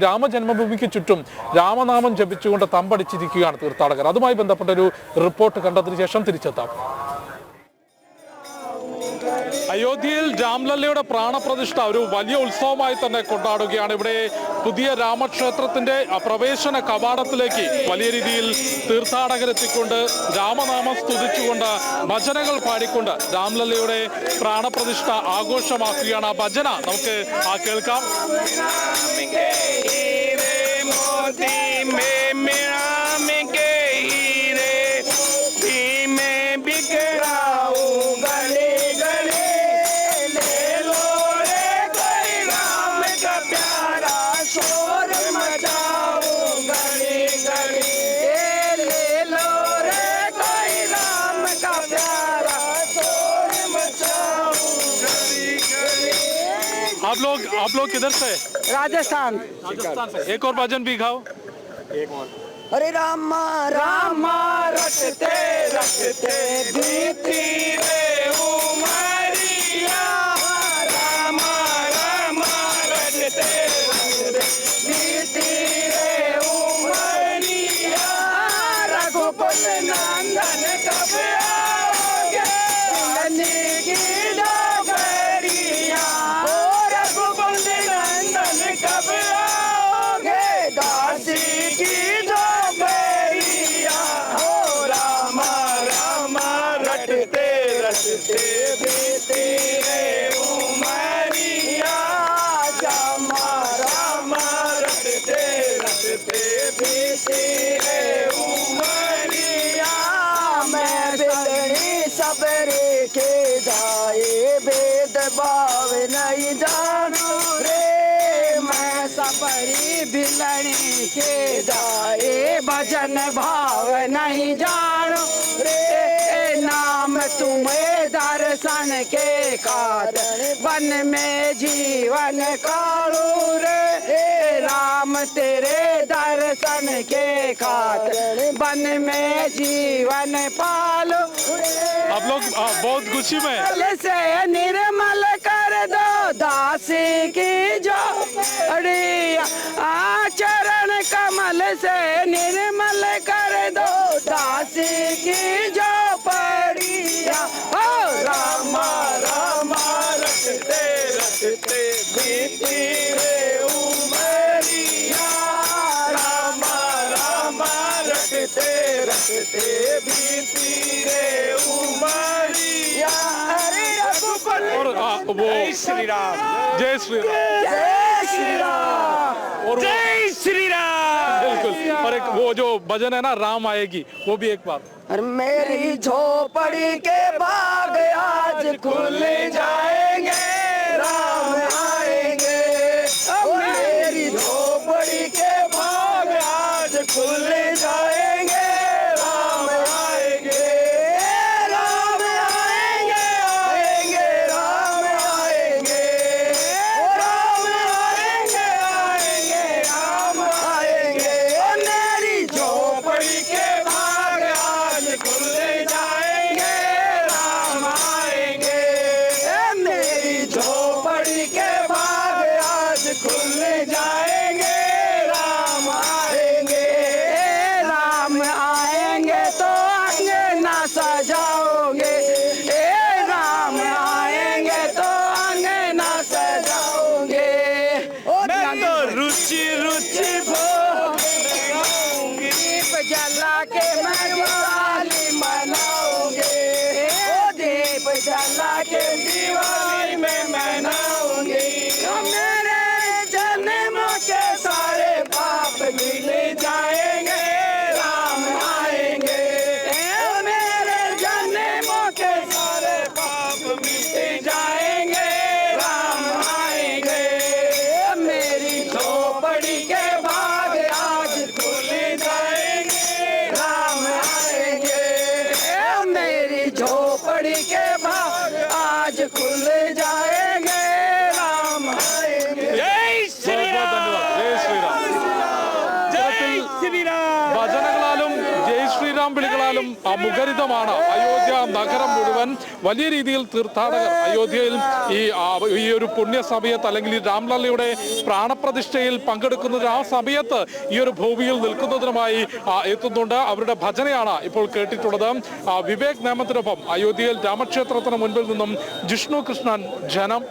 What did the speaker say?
രാമജന്മഭൂമിക്ക് ചുറ്റും രാമനാമം ജപിച്ചുകൊണ്ട് തമ്പടിച്ചിരിക്കുകയാണ് തീർത്ഥാടകർ. അതുമായി ബന്ധപ്പെട്ട ഒരു റിപ്പോർട്ട് കണ്ടതിന് ശേഷം തിരിച്ചെത്താം. അയോധ്യയിൽ രാംലല്ലയുടെ പ്രാണപ്രതിഷ്ഠ ഒരു വലിയ ഉത്സവമായി തന്നെ കൊണ്ടാടുകയാണ്. ഇവിടെ പുതിയ രാമക്ഷേത്രത്തിന്റെ പ്രവേശന കവാടത്തിലേക്ക് വലിയ രീതിയിൽ തീർത്ഥാടകരെത്തിക്കൊണ്ട് രാമനാമം സ്തുതിച്ചുകൊണ്ട് ഭജനകൾ പാടിക്കൊണ്ട് രാംലല്ലയുടെ പ്രാണപ്രതിഷ്ഠ ആഘോഷമാക്കുകയാണ്. ആ ഭജന നമുക്ക് കേൾക്കാം. आप लोग किधर से? राजस्थान से। एक और भजन भी गाओ. एक और. अरे रामा रामा रटते रटते बीती रे उमरिया, रामा रामा रटते रटते बीती रे उमरिया, रघुकुल नंदन कब आओगे दुल्हन की डोगरिया, कब आओगे दासी की डोगरिया, हो रामा रामा रटते रटते बीती रे उमरिया, रामा रामा रटते रटते बीती रे उमरिया, मैं बिलनी सबरे के जाए वेद भाव नहीं जानू रे, सबरी बिलनी के जाए भजन भाव नहीं जानो रे, नाम तुम्हें दर्शन के कारण वन में जीवन कालू रे, राम तेरे दर्शन के खातिर वन में जीवन पालो। आप लोग बहुत खुशी में से निर्मल कर दो दासी की जो आचरण कमल से निर्मल कर दो दासी की जो पड़िया, हो रामा रामा रटते रटते बीती रे उमरिया, रामा रामा रटते रटते बीती रे उमरिया, अरे रघुकुल जय श्री राम, जय श्री राम, जय श्री राम, जय श्री राम। बिल्कुल. और एक वो जो भजन है ना राम आएगी, वो भी एक बार. और मेरी झोपड़ी के बाग आज खुल जाएंगे, राम आएंगे, मेरी झोपड़ी के बाग आज खुल जाएंगे, राम आएंगे, राम आएंगे, आएंगे राम आएंगे, राम आएंगे, आएंगे राम आएंगे, मेरी झोपड़ी के बाग आज खुल जाएंगे, राम आएंगे, मेरी झोपड़ी के बाग आज खुल जाएंगे, राम आएंगे, राम आएंगे तो अंगना सजाओगे, राम आएंगे तो अंगना सजाओगे, मैं तो रुचि रुचि भोग दीप जला के मैं दिवाली मनाऊंगे, दीप जला के दिवाली में मनाऊंगी, मेरे जन्म के सारे पाप मिल जाएंगे, राम आएंगे, मेरे जन्म के सारे पाप मिट जाएंगे, राम आएंगे, मेरी झोपड़ी के बाग आज खुल जाएंगे, राम आएंगे, मेरी झोपड़ी के बाग आज खुल जाएंगे, राम आएंगे, जय श्री राम, जय श्री राम. ഭജനകളാലും ജയ് ശ്രീ ശ്രീരാം വിളികളാലും മുഖരിതമാണ് അയോധ്യ നഗരം മുഴുവൻ. വലിയ രീതിയിൽ തീർത്ഥാടകർ അയോധ്യയിൽ ഈ ഒരു പുണ്യ സമയത്ത് അല്ലെങ്കിൽ ഈ രാംലല്ലയുടെ പ്രാണപ്രതിഷ്ഠയിൽ പങ്കെടുക്കുന്നതിന് ആ സമയത്ത് ഈ ഒരു ഭൂമിയിൽ നിൽക്കുന്നതിനുമായി എത്തുന്നുണ്ട്. അവരുടെ ഭജനയാണ് ഇപ്പോൾ കേട്ടിട്ടുള്ളത്. വിവേക് നേമത്തിനൊപ്പം അയോധ്യയിൽ രാമക്ഷേത്രത്തിന് മുൻപിൽ നിന്നും ജിഷ്ണു കൃഷ്ണൻ, ജനം.